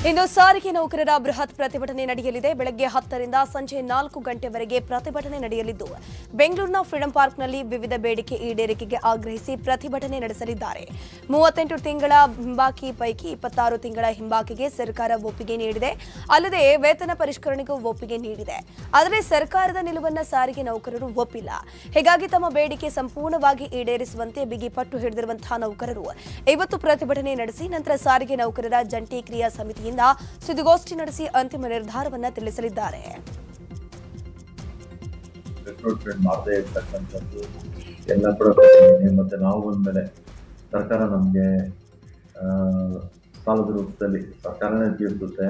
ಇಂದು ಸಾರಿಗೆ ನೌಕರರ ಬೃಹತ್ ಪ್ರತಿಭಟನೆ ನಡೆಯಲಿದೆ. ಬೆಳಗ್ಗೆ 10ರಿಂದ ಸಂಜೆ 4 ಗಂಟೆವರೆಗೆ ಪ್ರತಿಭಟನೆ ನಡೆಯಲಿದ್ದು, ಬೆಂಗಳೂರಿನ ಫ್ರೀಡಂ ಪಾರ್ಕ್ನಲ್ಲಿ ವಿವಿಧ ಬೇಡಿಕೆ ಈಡೇರಿಕೆಗೆ ಆಗ್ರಹಿಸಿ ಪ್ರತಿಭಟನೆ ನಡೆಸಲಿದ್ದಾರೆ. 38 ತಿಂಗಳ ಹಿಂಬಾಕಿ ಪೈಕಿ 26 ತಿಂಗಳ ಹಿಂಬಾಕಿಗೆ ಸರ್ಕಾರ ಒಪ್ಪಿಗೆ ನೀಡಿದೆ. ಅಲ್ಲದೆ ವೇತನ ಪರಿಷ್ಕರಣೆಗೂ ಒಪ್ಪಿಗೆ ನೀಡಿದೆ. ಆದರೆ ಸರ್ಕಾರದ ನಿಲುವನ್ನು ಸಾರಿಗೆ ನೌಕರರು ಒಪ್ಪಿಲ್ಲ. ಹೀಗಾಗಿ ತಮ್ಮ ಬೇಡಿಕೆ ಸಂಪೂರ್ಣವಾಗಿ ಈಡೇರಿಸುವಂತೆ ಬಿಗಿ ಪಟ್ಟು ಹಿಡಿದಿರುವಂತಹ ನೌಕರರು ಇವತ್ತು ಪ್ರತಿಭಟನೆ ನಡೆಸಿ ನಂತರ ಸಾರಿಗೆ ನೌಕರರ ಜಂಟಿ ಕ್ರಿಯಾ ಸಮಿತಿಯಿಂದ ಸುದ್ದಿಗೋಷ್ಠಿ ನಡೆಸಿ ಅಂತಿಮ ನಿರ್ಧಾರವನ್ನು ತಿಳಿಸಲಿದ್ದಾರೆ. ರಿಕ್ರೂಟ್ಮೆಂಟ್ ಮಾಡದೇ ಇರ್ತಕ್ಕಂಥದ್ದು ಎಲ್ಲ ಕೂಡ ಮತ್ತೆ ನಾವು ಬಂದ್ಮೇಲೆ ಸರ್ಕಾರ ನಮಗೆ ಸಾಲದ ರೂಪದಲ್ಲಿ ಸರ್ಕಾರನೇ ತೀರಿಸುತ್ತೆ.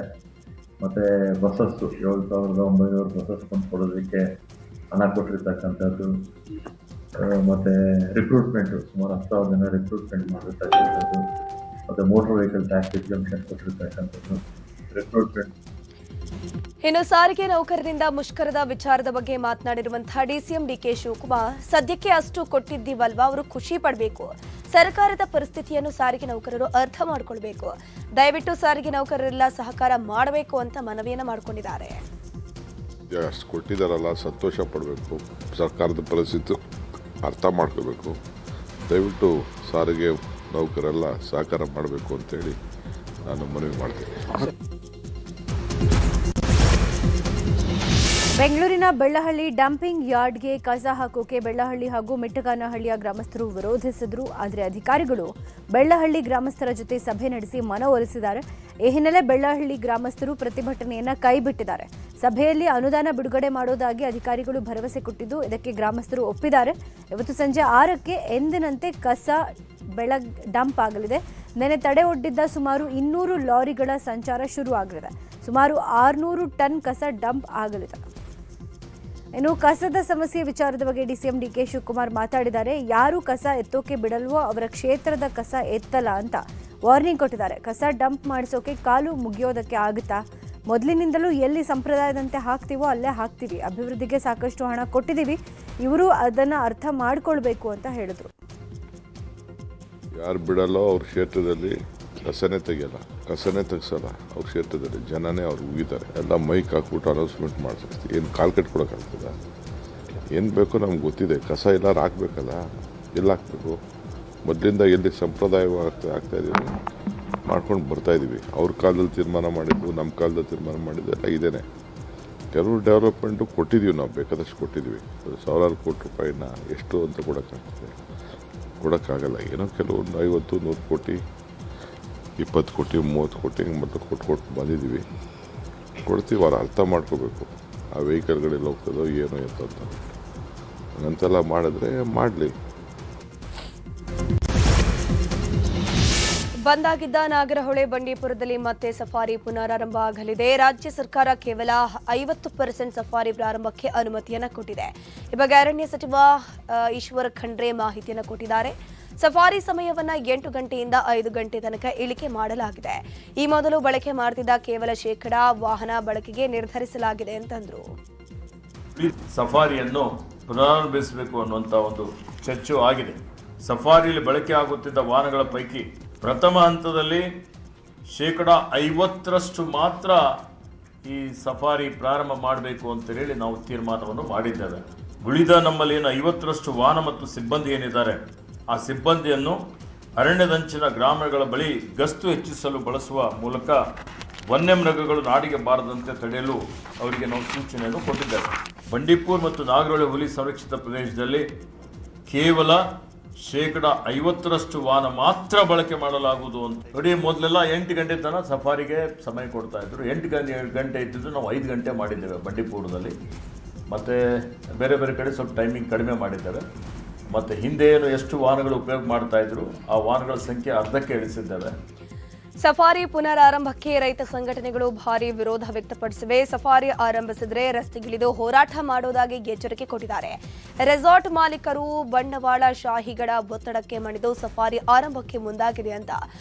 ಮತ್ತೆ ಬಸ್ಸಸ್ಸು 7,900 ಬಸ್ಸಸ್ ಕೊಡೋದಕ್ಕೆ ಹಣ ಕೊಟ್ಟಿರ್ತಕ್ಕಂಥದ್ದು, ಮತ್ತೆ ರಿಕ್ರೂಟ್ಮೆಂಟು ಸುಮಾರು 10,000 ಜನ ರಿಕ್ರೂಟ್ಮೆಂಟ್ ಮಾಡಿರ್ತಕ್ಕಂಥದ್ದು, ಮತ್ತೆ ಮೋಟರ್ ವೆಹಿಕಲ್ ಟ್ಯಾಕ್ಸ್ ಎಕ್ಸಂಪ್ಷನ್ ಕೊಟ್ಟಿರ್ತಕ್ಕಂಥದ್ದು ರಿಕ್ರೂಟ್ಮೆಂಟ್. ಇನ್ನು ಸಾರಿಗೆ ನೌಕರರಿಂದ ಮುಷ್ಕರದ ವಿಚಾರದ ಬಗ್ಗೆ ಮಾತನಾಡಿರುವಂತಹ ಡಿಸಿಎಂ ಡಿಕೆ ಶಿವಕುಮಾರ್, ಸದ್ಯಕ್ಕೆ ಅಷ್ಟು ಕೊಟ್ಟಿದ್ದೀವಲ್ವಾ, ಅವರು ಖುಷಿ ಪಡಬೇಕು. ಸರ್ಕಾರದ ಪರಿಸ್ಥಿತಿಯನ್ನು ಸಾರಿಗೆ ನೌಕರರು ಅರ್ಥ ಮಾಡಿಕೊಳ್ಬೇಕು. ದಯವಿಟ್ಟು ಸಾರಿಗೆ ನೌಕರರೆಲ್ಲ ಸಹಕಾರ ಮಾಡಬೇಕು ಅಂತ ಮನವಿಯನ್ನು ಮಾಡಿಕೊಂಡಿದ್ದಾರೆ. ಅಷ್ಟು ಕೊಟ್ಟಿದ್ದಾರಲ್ಲ, ಸಂತೋಷ ಪಡಬೇಕು. ಸರ್ಕಾರದ ಪರಿಸ್ಥಿತಿ ಅರ್ಥ ಮಾಡ್ಕೋಬೇಕು. ದಯವಿಟ್ಟು ಸಾರಿಗೆ ನೌಕರೆಲ್ಲ ಸಹಕಾರ ಮಾಡಬೇಕು ಅಂತೇಳಿ ನಾನು ಮನವಿ ಮಾಡ್ತೀನಿ. ಬೆಂಗಳೂರಿನ ಬೆಳ್ಳಹಳ್ಳಿ ಡಂಪಿಂಗ್ ಯಾರ್ಡ್ಗೆ ಕಸ ಹಾಕೋಕೆ ಬೆಳ್ಳಹಳ್ಳಿ ಹಾಗೂ ಮಿಟ್ಟಗಾನಹಳ್ಳಿಯ ಗ್ರಾಮಸ್ಥರು ವಿರೋಧಿಸಿದ್ರು. ಆದರೆ ಅಧಿಕಾರಿಗಳು ಬೆಳ್ಳಹಳ್ಳಿ ಗ್ರಾಮಸ್ಥರ ಜೊತೆ ಸಭೆ ನಡೆಸಿ ಮನವೊಲಿಸಿದ್ದಾರೆ. ಈ ಹಿನ್ನೆಲೆ ಬೆಳ್ಳಹಳ್ಳಿ ಗ್ರಾಮಸ್ಥರು ಪ್ರತಿಭಟನೆಯನ್ನ ಕೈಬಿಟ್ಟಿದ್ದಾರೆ. ಸಭೆಯಲ್ಲಿ ಅನುದಾನ ಬಿಡುಗಡೆ ಮಾಡೋದಾಗಿ ಅಧಿಕಾರಿಗಳು ಭರವಸೆ ಕೊಟ್ಟಿದ್ದು, ಇದಕ್ಕೆ ಗ್ರಾಮಸ್ಥರು ಒಪ್ಪಿದ್ದಾರೆ. ಇವತ್ತು ಸಂಜೆ 6ಕ್ಕೆ ಎಂದಿನಂತೆ ಕಸ ಡಂಪ್ ಆಗಲಿದೆ. ನೆನೆ ತಡೆ ಒಡ್ಡಿದ್ದ ಸುಮಾರು 200 ಲಾರಿಗಳ ಸಂಚಾರ ಶುರು ಆಗಲಿದೆ. ಸುಮಾರು 600 ಟನ್ ಕಸ ಡಂಪ್ ಆಗಲಿದೆ. ಇನ್ನು ಕಸದ ಸಮಸ್ಯೆ ವಿಚಾರದ ಬಗ್ಗೆ ಡಿಸಿಎಂ ಡಿಕೆ ಶಿವಕುಮಾರ್ ಮಾತಾಡಿದ್ದಾರೆ. ಯಾರು ಕಸ ಎತ್ತೋಕೆ ಬಿಡಲ್ವೋ ಅವರ ಕ್ಷೇತ್ರದ ಕಸ ಎತ್ತಲ್ಲ ಅಂತ ವಾರ್ನಿಂಗ್ ಕೊಟ್ಟಿದ್ದಾರೆ. ಕಸ ಡಂಪ್ ಮಾಡಿಸೋಕೆ ಕಾಲು ಮುಗಿಯೋದಕ್ಕೆ ಆಗುತ್ತಾ? ಮೊದಲಿನಿಂದಲೂ ಎಲ್ಲಿ ಸಂಪ್ರದಾಯದಂತೆ ಹಾಕ್ತೀವೋ ಅಲ್ಲೇ ಹಾಕ್ತೀವಿ. ಅಭಿವೃದ್ಧಿಗೆ ಸಾಕಷ್ಟು ಹಣ ಕೊಟ್ಟಿದ್ದೀವಿ. ಇವರು ಅದನ್ನು ಅರ್ಥ ಮಾಡ್ಕೊಳ್ಬೇಕು ಅಂತ ಹೇಳಿದ್ರು. ಯಾರು ಬಿಡಲ್ಲೋ ಅವ್ರ ಕ್ಷೇತ್ರದಲ್ಲಿ ಕಸನೇ ತೆಗಿಯಲ್ಲ, ಕಸನೇ ತೆಗ್ಸಲ್ಲ. ಅವ್ರ ಕ್ಷೇತ್ರದಲ್ಲಿ ಜನನೇ ಅವ್ರು ಉಗಿತಾರೆ. ಎಲ್ಲ ಮೈಕ್ ಹಾಕ್ಬಿಟ್ಟು ಅನೌನ್ಸ್ಮೆಂಟ್ ಮಾಡಿಸ್ತೀವಿ. ಏನು ಕಾಲು ಕಟ್ಕೊಡೋಕ್ಕಾಗ್ತದ? ಏನು ಬೇಕೋ ನಮ್ಗೆ ಗೊತ್ತಿದೆ. ಕಸ ಎಲ್ಲರೂ ಹಾಕ್ಬೇಕಲ್ಲ, ಎಲ್ಲ ಹಾಕ್ಬೇಕು. ಮೊದಲಿಂದ ಎಲ್ಲಿ ಸಂಪ್ರದಾಯವಾಗಿ ಆಗ್ತಾಯಿದ್ದೀವಿ ಮಾಡ್ಕೊಂಡು ಬರ್ತಾಯಿದ್ದೀವಿ. ಅವ್ರ ಕಾಲದಲ್ಲಿ ತೀರ್ಮಾನ ಮಾಡಿದ್ದು, ನಮ್ಮ ಕಾಲದಲ್ಲಿ ತೀರ್ಮಾನ ಮಾಡಿದ್ದು ಎಲ್ಲ ಇದೇನೆ. ಕೆಲವು ಡೆವಲಪ್ಮೆಂಟು ಕೊಟ್ಟಿದ್ದೀವಿ, ನಾವು ಬೇಕಾದಷ್ಟು ಕೊಟ್ಟಿದ್ದೀವಿ. ಸಾವಿರಾರು ಕೋಟಿ ರೂಪಾಯಿನ ಎಷ್ಟು ಅಂತ ಕೊಡೋಕ್ಕಾಗಲ್ಲ. ಏನೋ ಕೆಲವೊಂದು 50-100 ಕೋಟಿ, 20 ಕೋಟಿ, 30 ಕೋಟಿ ಹಿಂಗೆ ಮೊದಲು ಕೊಟ್ಟು ಬಂದಿದ್ದೀವಿ. ಕೊಡ್ತೀವಿ. ಅವ್ರು ಅರ್ಥ ಮಾಡ್ಕೋಬೇಕು. ಆ ವೆಹಿಕಲ್ಗಳೆಲ್ಲ ಹೋಗ್ತದೋ ಏನೋ ಅಂತ ಹಂಗಂತೆಲ್ಲ ಮಾಡಿದ್ರೆ ಮಾಡಲಿ. ಬಂದಾಗಿದ್ದ ನಾಗರಹೊಳೆ ಬಂಡೀಪುರದಲ್ಲಿ ಮತ್ತೆ ಸಫಾರಿ ಪುನರಾರಂಭ ಆಗಲಿದೆ. ರಾಜ್ಯ ಸರ್ಕಾರ ಕೇವಲ 50% ಸಫಾರಿ ಪ್ರಾರಂಭಕ್ಕೆ ಅನುಮತಿಯನ್ನು ಕೊಟ್ಟಿದೆ. ಈ ಬಗ್ಗೆ ಅರಣ್ಯ ಸಚಿವ ಈಶ್ವರ್ ಖಂಡ್ರೆ ಮಾಹಿತಿಯನ್ನು ಕೊಟ್ಟಿದ್ದಾರೆ. ಸಫಾರಿ ಸಮಯವನ್ನು 8 ಗಂಟೆಯಿಂದ 5 ಗಂಟೆ ತನಕ ಇಳಿಕೆ ಮಾಡಲಾಗಿದೆ. ಈ ಮೊದಲು ಬಳಕೆ ಮಾಡುತ್ತಿದ್ದ ಕೇವಲ ಶೇಕಡಾ ವಾಹನ ಬಳಕೆಗೆ ನಿರ್ಧರಿಸಲಾಗಿದೆ ಅಂತಂದ್ರು. ಸಫಾರಿಯನ್ನು ಪುನರಾರಂಭಿಸಬೇಕು ಅನ್ನುವಂಥ ಒಂದು ಚರ್ಚೆ ಆಗಿದೆ. ಸಫಾರಿಯಲ್ಲಿ ಬಳಕೆ ಆಗುತ್ತಿದ್ದ ವಾಹನಗಳ ಪೈಕಿ ಪ್ರಥಮ ಹಂತದಲ್ಲಿ ಶೇಕಡಾ 50ರಷ್ಟು ಮಾತ್ರ ಈ ಸಫಾರಿ ಪ್ರಾರಂಭ ಮಾಡಬೇಕು ಅಂತ ಹೇಳಿ ನಾವು ತೀರ್ಮಾನವನ್ನು ಮಾಡಿದ್ದೇವೆ. ಉಳಿದ ನಮ್ಮಲ್ಲಿ ಏನು 50ರಷ್ಟು ವಾಹನ ಮತ್ತು ಸಿಬ್ಬಂದಿ ಏನಿದ್ದಾರೆ, ಆ ಸಿಬ್ಬಂದಿಯನ್ನು ಅರಣ್ಯದಂಚಿನ ಗ್ರಾಮಗಳ ಬಳಿ ಗಸ್ತು ಹೆಚ್ಚಿಸಲು ಬಳಸುವ ಮೂಲಕ ವನ್ಯಮೃಗಗಳು ನಾಡಿಗೆ ಬಾರದಂತೆ ತಡೆಯಲು ಅವರಿಗೆ ನಾವು ಸೂಚನೆಯನ್ನು ಕೊಟ್ಟಿದ್ದೇವೆ. ಬಂಡೀಪುರ ಮತ್ತು ನಾಗರಹೊಳೆ ಹುಲಿ ಸಂರಕ್ಷಿತ ಪ್ರದೇಶದಲ್ಲಿ ಕೇವಲ ಶೇಕಡಾ 50ರಷ್ಟು ವಾಹನ ಮಾತ್ರ ಬಳಕೆ ಮಾಡಲಾಗುವುದು ಅಂತ ನೋಡಿ. ಮೊದಲೆಲ್ಲ 8 ಗಂಟೆ ತನಕ ಸಫಾರಿಗೆ ಸಮಯ ಕೊಡ್ತಾ ಇದ್ರು. 8 ಗಂಟೆ ಇದ್ದಿದ್ದು ನಾವು 5 ಗಂಟೆ ಮಾಡಿದ್ದೇವೆ ಬಂಡೀಪುರದಲ್ಲಿ. ಮತ್ತು ಬೇರೆ ಬೇರೆ ಕಡೆ ಸ್ವಲ್ಪ ಟೈಮಿಂಗ್ ಕಡಿಮೆ ಮಾಡಿದ್ದೇವೆ. ಮತ್ತು ಹಿಂದೆ ಏನು ಎಷ್ಟು ವಾಹನಗಳು ಉಪಯೋಗ ಮಾಡ್ತಾ ಇದ್ರು, ಆ ವಾಹನಗಳ ಸಂಖ್ಯೆ ಅರ್ಧಕ್ಕೆ ಇಳಿಸಿದ್ದೇವೆ. ಸಫಾರಿ ಪುನರಾರಂಭಕ್ಕೆ ರೈತ ಸಂಘಟನೆಗಳು ಭಾರಿ ವಿರೋಧ ವ್ಯಕ್ತಪಡಿಸಿವೆ. ಸಫಾರಿ ಆರಂಭಿಸಿದರೆ ರಸ್ತೆಗಿಳಿದು ಹೋರಾಟ ಮಾಡೋದಾಗಿ ಎಚ್ಚರಿಕೆ ಕೊಟ್ಟಿದ್ದಾರೆ. ರೆಸಾರ್ಟ್ ಮಾಲೀಕರು ಬಂಡವಾಳ ಶಾಹಿಗಳ ಒತ್ತಡಕ್ಕೆ ಮಣಿದು ಸಫಾರಿ ಆರಂಭಕ್ಕೆ ಮುಂದಾಗಿದೆ ಅಂತ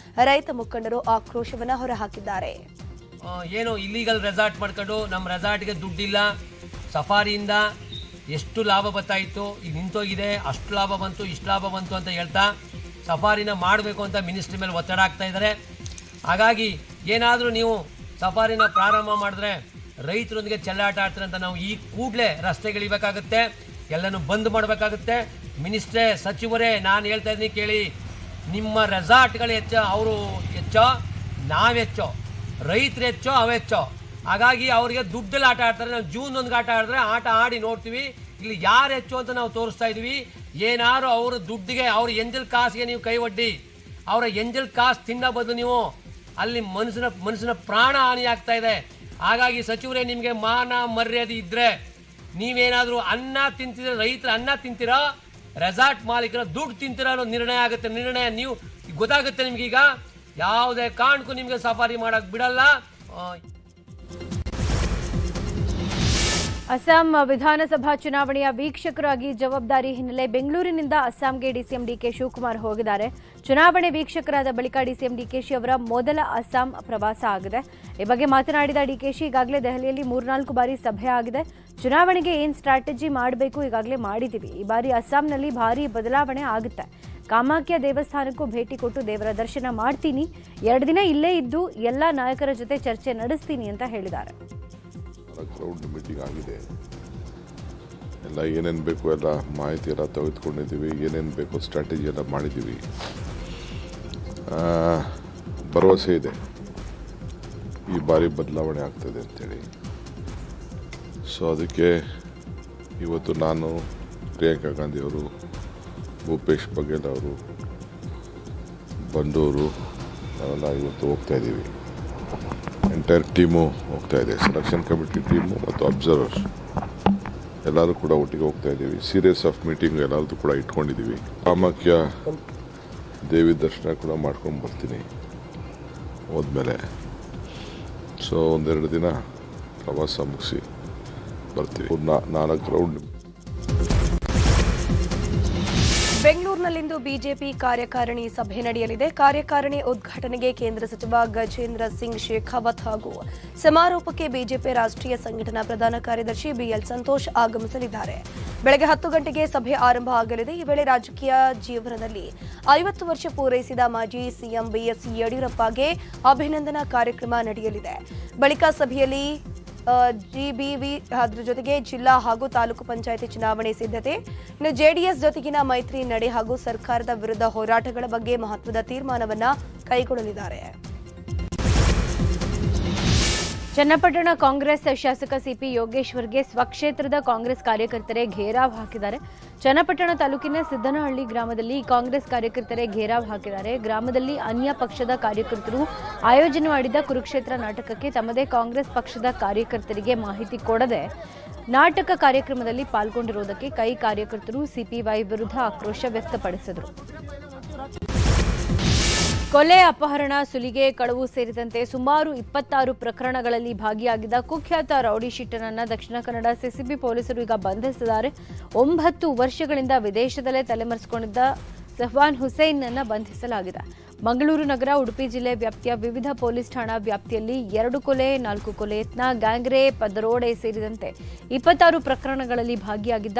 ರೈತ ಮುಖಂಡರು ಆಕ್ರೋಶವನ್ನು ಹೊರಹಾಕಿದ್ದಾರೆ. ಏನು ಇಲ್ಲಿಗಲ್ ರೆಸಾರ್ಟ್ ಮಾಡ್ಕೊಂಡು ನಮ್ಮ ರೆಸಾರ್ಟ್ಗೆ ದುಡ್ಡಿಲ್ಲ, ಸಫಾರಿಯಿಂದ ಎಷ್ಟು ಲಾಭ ಬರ್ತಾ ಇತ್ತು, ಈಗ ನಿಂತೋಗಿದೆ, ಅಷ್ಟು ಲಾಭ ಬಂತು, ಇಷ್ಟು ಲಾಭ ಬಂತು ಅಂತ ಹೇಳ್ತಾ ಸಫಾರಿನ ಮಾಡಬೇಕು ಅಂತ ಮಿನಿಸ್ಟ್ರಿ ಮೇಲೆ ಒತ್ತಡ ಆಗ್ತಾ ಇದ್ದಾರೆ. ಹಾಗಾಗಿ ಏನಾದರೂ ನೀವು ಸಫಾರಿನ ಪ್ರಾರಂಭ ಮಾಡಿದ್ರೆ ರೈತರೊಂದಿಗೆ ಚೆಲ್ಲಾಟ ಆಡ್ತಾರೆ ಅಂತ ನಾವು ಈ ಕೂಡಲೇ ರಸ್ತೆಗಳಿಬೇಕಾಗುತ್ತೆ, ಎಲ್ಲನೂ ಬಂದ್ ಮಾಡಬೇಕಾಗುತ್ತೆ. ಮಿನಿಸ್ಟ್ರೇ, ಸಚಿವರೇ, ನಾನು ಹೇಳ್ತಾ ಇದ್ದೀನಿ ಕೇಳಿ, ನಿಮ್ಮ ರೆಸಾರ್ಟ್ಗಳು ಹೆಚ್ಚೋ, ಅವರು ಹೆಚ್ಚೋ, ನಾವೆಚ್ಚೋ, ರೈತರು ಹೆಚ್ಚೋ, ಅವೆಚ್ಚೋ. ಹಾಗಾಗಿ ಅವರಿಗೆ ದುಡ್ಡಲ್ಲಿ ಆಟ ಆಡ್ತಾರೆ. ನಾವು ಜೂನ್ 1 ಆಟ ಆಡಿದ್ರೆ ಆಟ ಆಡಿ ನೋಡ್ತೀವಿ, ಇಲ್ಲಿ ಯಾರು ಹೆಚ್ಚು ಅಂತ ನಾವು ತೋರಿಸ್ತಾ ಇದೀವಿ. ಏನಾದ್ರು ಅವ್ರ ದುಡ್ಡಿಗೆ, ಅವ್ರ ಎಂಜಲ್ ಕಾಸಿಗೆ ನೀವು ಕೈ ಒಡ್ಡಿ, ಅವರ ಎಂಜಲ್ ಕಾಸು ತಿನ್ನೋ ಬದಲು ನೀವು ಅಲ್ಲಿ ಮನುಷ್ಯನ ಪ್ರಾಣ ಹಾನಿ ಆಗ್ತಾ ಇದೆ. ಹಾಗಾಗಿ ಸಚಿವರೇ, ನಿಮಗೆ ಮಾನ ಮರ್ಯಾದೆ ಇದ್ರೆ ನೀವೇನಾದರೂ ಅನ್ನ ತಿಂತಿದ್ರೆ, ರೈತರ ಅನ್ನ ತಿಂತೀರಾ, ರೆಸಾರ್ಟ್ ಮಾಲೀಕರ ದುಡ್ಡು ತಿಂತೀರಾ ಅನ್ನೋ ನಿರ್ಣಯ ಆಗುತ್ತೆ. ನಿರ್ಣಯ ನೀವು ಗೊತ್ತಾಗುತ್ತೆ ನಿಮ್ಗೀಗ. ಯಾವುದೇ ಕಾರಣಕ್ಕೂ ನಿಮಗೆ ಸಫಾರಿ ಮಾಡಕ್ ಬಿಡಲ್ಲ. ಅಸ್ಸಾಂ ವಿಧಾನಸಭಾ ಚುನಾವಣೆಯ ವೀಕ್ಷಕರಾಗಿ ಜವಾಬ್ದಾರಿ ಹಿನ್ನೆಲೆ ಬೆಂಗಳೂರಿನಿಂದ ಅಸ್ಸಾಂಗೆ ಡಿಸಿಎಂ ಡಿಕೆ ಶಿವಕುಮಾರ್ ಹೋಗಿದ್ದಾರೆ. ಚುನಾವಣೆ ವೀಕ್ಷಕರಾದ ಬಳಿಕ ಡಿಸಿಎಂ ಡಿಕೆಶಿ ಅವರ ಮೊದಲ ಅಸ್ಸಾಂ ಪ್ರವಾಸ ಆಗಿದೆ. ಈ ಬಗ್ಗೆ ಮಾತನಾಡಿದ ಡಿಕೆಶಿ, ಈಗಾಗಲೇ ದೆಹಲಿಯಲ್ಲಿ 3-4 ಬಾರಿ ಸಭೆ ಆಗಿದೆ. ಚುನಾವಣೆಗೆ ಏನು ಸ್ಟ್ರಾಟಜಿ ಮಾಡಬೇಕು ಈಗಾಗಲೇ ಮಾಡಿದ್ದೀವಿ. ಈ ಬಾರಿ ಅಸ್ಸಾಂನಲ್ಲಿ ಭಾರಿ ಬದಲಾವಣೆ ಆಗುತ್ತೆ. ಕಾಮಾಖ್ಯ ದೇವಸ್ಥಾನಕ್ಕೂ ಭೇಟಿ ಕೊಟ್ಟು ದೇವರ ದರ್ಶನ ಮಾಡ್ತೀನಿ. 2 ದಿನ ಇಲ್ಲೇ ಇದ್ದು ಎಲ್ಲ ನಾಯಕರ ಜೊತೆ ಚರ್ಚೆ ನಡೆಸ್ತೀನಿ ಅಂತ ಹೇಳಿದ್ದಾರೆ. ಕ್ರೌಡ್ ಮೀಟಿಂಗ್ ಆಗಿದೆ, ಎಲ್ಲ ಏನೇನು ಬೇಕು ಎಲ್ಲ ಮಾಹಿತಿ ಎಲ್ಲ ತೆಗೆದುಕೊಂಡಿದ್ದೀವಿ, ಏನೇನು ಬೇಕು ಸ್ಟ್ರಾಟಜಿ ಎಲ್ಲ ಮಾಡಿದ್ದೀವಿ. ಭರವಸೆ ಇದೆ ಈ ಬಾರಿ ಬದಲಾವಣೆ ಆಗ್ತದೆ ಅಂತೇಳಿ. ಸೊ ಅದಕ್ಕೆ ಇವತ್ತು ನಾನು, ಪ್ರಿಯಾಂಕಾ ಗಾಂಧಿಯವರು, ಭೂಪೇಶ್ ಬಘೇಲ್ ಅವರು, ಬಂಡೂರು, ನಾವೆಲ್ಲ ಇವತ್ತು ಹೋಗ್ತಾ ಇದ್ದೀವಿ. ಎಂಟೈರ್ ಟೀಮು ಹೋಗ್ತಾ ಇದೆ, ಸೆಲೆಕ್ಷನ್ ಕಮಿಟಿ ಟೀಮು ಮತ್ತು ಅಬ್ಸರ್ವರ್ಸ್ ಎಲ್ಲರೂ ಕೂಡ ಒಟ್ಟಿಗೆ ಹೋಗ್ತಾ ಇದ್ದೀವಿ. ಸೀರೀಸ್ ಆಫ್ ಮೀಟಿಂಗ್ ಎಲ್ಲರದ್ದು ಕೂಡ ಇಟ್ಕೊಂಡಿದ್ದೀವಿ. ಕಾಮಾಖ್ಯ ದೇವಿ ದರ್ಶನ ಕೂಡ ಮಾಡ್ಕೊಂಡು ಬರ್ತೀನಿ ಹೋದ್ಮೇಲೆ. ಸೊ 1-2 ದಿನ ಪ್ರವಾಸ ಮುಗಿಸಿ ಬರ್ತೀವಿ. 4 ರೌಂಡ್. ಬೆಂಗಳೂರಿನಲ್ಲಿಂದು ಬಿಜೆಪಿ ಕಾರ್ಯಕಾರಿಣಿ ಸಭೆ ನಡೆಯಲಿದೆ. ಕಾರ್ಯಕಾರಿಣಿ ಉದ್ಘಾಟನೆಗೆ ಕೇಂದ್ರ ಸಚಿವ ಗಜೇಂದ್ರ ಸಿಂಗ್ ಶೇಖಾವತ್ ಹಾಗೂ ಸಮಾರೋಪಕ್ಕೆ ಬಿಜೆಪಿ ರಾಷ್ಟ್ರೀಯ ಸಂಘಟನಾ ಪ್ರಧಾನ ಕಾರ್ಯದರ್ಶಿ ಬಿಎಲ್ ಸಂತೋಷ್ ಆಗಮಿಸಲಿದ್ದಾರೆ. ಬೆಳಗ್ಗೆ 10 ಗಂಟೆಗೆ ಸಭೆ ಆರಂಭ ಆಗಲಿದೆ. ಈ ವೇಳೆ ರಾಜಕೀಯ ಜೀವನದಲ್ಲಿ 50 ವರ್ಷ ಪೂರೈಸಿದ ಮಾಜಿ ಸಿಎಂ ಬಿಎಸ್ ಯಡಿಯೂರಪ್ಪಗೆ ಅಭಿನಂದನಾ ಕಾರ್ಯಕ್ರಮ ನಡೆಯಲಿದೆ. ಬಳಿಕ ಸಭೆಯಲ್ಲಿ ಜಿಬಿವಿ ಅದರ ಜೊತೆಗೆ ಜಿಲ್ಲಾ ಹಾಗೂ ತಾಲೂಕು ಪಂಚಾಯಿತಿ ಚುನಾವಣೆ ಸಿದ್ಧತೆ, ಇನ್ನು ಜೆಡಿಎಸ್ ಜೊತೆಗಿನ ಮೈತ್ರಿ ನಡೆ ಹಾಗೂ ಸರ್ಕಾರದ ವಿರುದ್ಧ ಹೋರಾಟಗಳ ಬಗ್ಗೆ ಮಹತ್ವದ ತೀರ್ಮಾನವನ್ನ ಕೈಗೊಳ್ಳಲಿದ್ದಾರೆ. ಚನ್ನಪಟ್ಟಣ ಕಾಂಗ್ರೆಸ್ ಶಾಸಕ ಸಿಪಿ ಯೋಗೇಶ್ವರ್ಗೆ ಸ್ವಕ್ಷೇತ್ರದ ಕಾಂಗ್ರೆಸ್ ಕಾರ್ಯಕರ್ತರೇ ಘೇರಾವ್ ಹಾಕಿದ್ದಾರೆ. ಚನ್ನಪಟ್ಟಣ ತಾಲೂಕಿನ ಸಿದ್ದನಹಳ್ಳಿ ಗ್ರಾಮದಲ್ಲಿ ಕಾಂಗ್ರೆಸ್ ಕಾರ್ಯಕರ್ತರೇ ಘೇರಾವ್ ಹಾಕಿದ್ದಾರೆ. ಗ್ರಾಮದಲ್ಲಿ ಅನ್ಯ ಪಕ್ಷದ ಕಾರ್ಯಕರ್ತರು ಆಯೋಜನೆ ಮಾಡಿದ್ದ ಕುರುಕ್ಷೇತ್ರ ನಾಟಕಕ್ಕೆ ತಮ್ಮದೇ ಕಾಂಗ್ರೆಸ್ ಪಕ್ಷದ ಕಾರ್ಯಕರ್ತರಿಗೆ ಮಾಹಿತಿ ಕೊಡದೆ ನಾಟಕ ಕಾರ್ಯಕ್ರಮದಲ್ಲಿ ಪಾಲ್ಗೊಂಡಿರುವುದಕ್ಕೆ ಕೈ ಕಾರ್ಯಕರ್ತರು ಸಿಪಿವೈ ವಿರುದ್ಧ ಆಕ್ರೋಶ ವ್ಯಕ್ತಪಡಿಸಿದರು. ಕೊಲೆ, ಅಪಹರಣ, ಸುಲಿಗೆ, ಕಳವು ಸೇರಿದಂತೆ ಸುಮಾರು 26 ಪ್ರಕರಣಗಳಲ್ಲಿ ಭಾಗಿಯಾಗಿದ್ದ ಕುಖ್ಯಾತ ರೌಡಿ ಶೀಟರನ್ನ ದಕ್ಷಿಣ ಕನ್ನಡ ಸಿಸಿಬಿ ಪೊಲೀಸರು ಈಗ ಬಂಧಿಸಿದ್ದಾರೆ. 9 ವರ್ಷಗಳಿಂದ ವಿದೇಶದಲ್ಲೇ ತಲೆಮರೆಸಿಕೊಂಡಿದ್ದ ಸಹ್ವಾನ್ ಹುಸೇನ್ ಅನ್ನ ಬಂಧಿಸಲಾಗಿದೆ. ಮಂಗಳೂರು ನಗರ, ಉಡುಪಿ ಜಿಲ್ಲೆ ವ್ಯಾಪ್ತಿಯ ವಿವಿಧ ಪೊಲೀಸ್ ಠಾಣಾ ವ್ಯಾಪ್ತಿಯಲ್ಲಿ 2 ಕೊಲೆ, 4 ಕೊಲೆ ಯತ್ನ, ಗ್ಯಾಂಗ್ರೇಪ್, ದರೋಡೆ ಸೇರಿದಂತೆ 26 ಪ್ರಕರಣಗಳಲ್ಲಿ ಭಾಗಿಯಾಗಿದ್ದ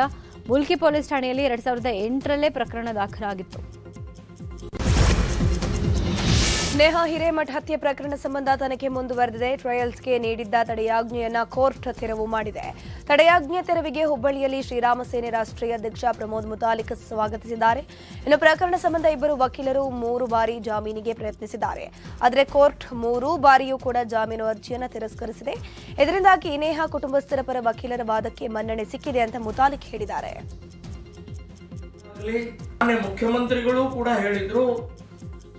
ಮುಲ್ಕಿ ಪೊಲೀಸ್ ಠಾಣೆಯಲ್ಲಿ 2008ರಲ್ಲೇ ಪ್ರಕರಣ ದಾಖಲಾಗಿತ್ತು. ನೇಹಾ ಹಿರೇಮಠ್ ಹತ್ಯೆ ಪ್ರಕರಣ ಸಂಬಂಧ ತನಿಖೆ ಮುಂದುವರೆದಿದೆ. ಟ್ರಯಲ್ಸ್ಗೆ ನೀಡಿದ್ದ ತಡೆಯಾಜ್ಞೆಯನ್ನ ಕೋರ್ಟ್ ತೆರವು ಮಾಡಿದೆ. ತಡೆಯಾಜ್ಞೆ ತೆರವಿಗೆ ಹುಬ್ಬಳ್ಳಿಯಲ್ಲಿ ಶ್ರೀರಾಮ ಸೇನೆ ರಾಷ್ಟ್ರೀಯ ಅಧ್ಯಕ್ಷ ಪ್ರಮೋದ್ ಮುತಾಲಿಕ್ ಸ್ವಾಗತಿಸಿದ್ದಾರೆ. ಇನ್ನು ಪ್ರಕರಣ ಸಂಬಂಧ ಇಬ್ಬರು ವಕೀಲರು 3 ಬಾರಿ ಜಾಮೀನಿಗೆ ಪ್ರಯತ್ನಿಸಿದ್ದಾರೆ. ಆದರೆ ಕೋರ್ಟ್ 3 ಬಾರಿಯೂ ಕೂಡ ಜಾಮೀನು ಅರ್ಜಿಯನ್ನು ತಿರಸ್ಕರಿಸಿದೆ. ಇದರಿಂದಾಗಿ ನೇಹಾ ಕುಟುಂಬಸ್ಥರ ಪರ ವಕೀಲರ ವಾದಕ್ಕೆ ಮನ್ನಣೆ ಸಿಕ್ಕಿದೆ ಅಂತ ಮುತಾಲಿಕ್ ಹೇಳಿದ್ದಾರೆ. ಮುಖ್ಯಮಂತ್ರಿಗಳು ಕೂಡ ಹೇಳಿದ್ರು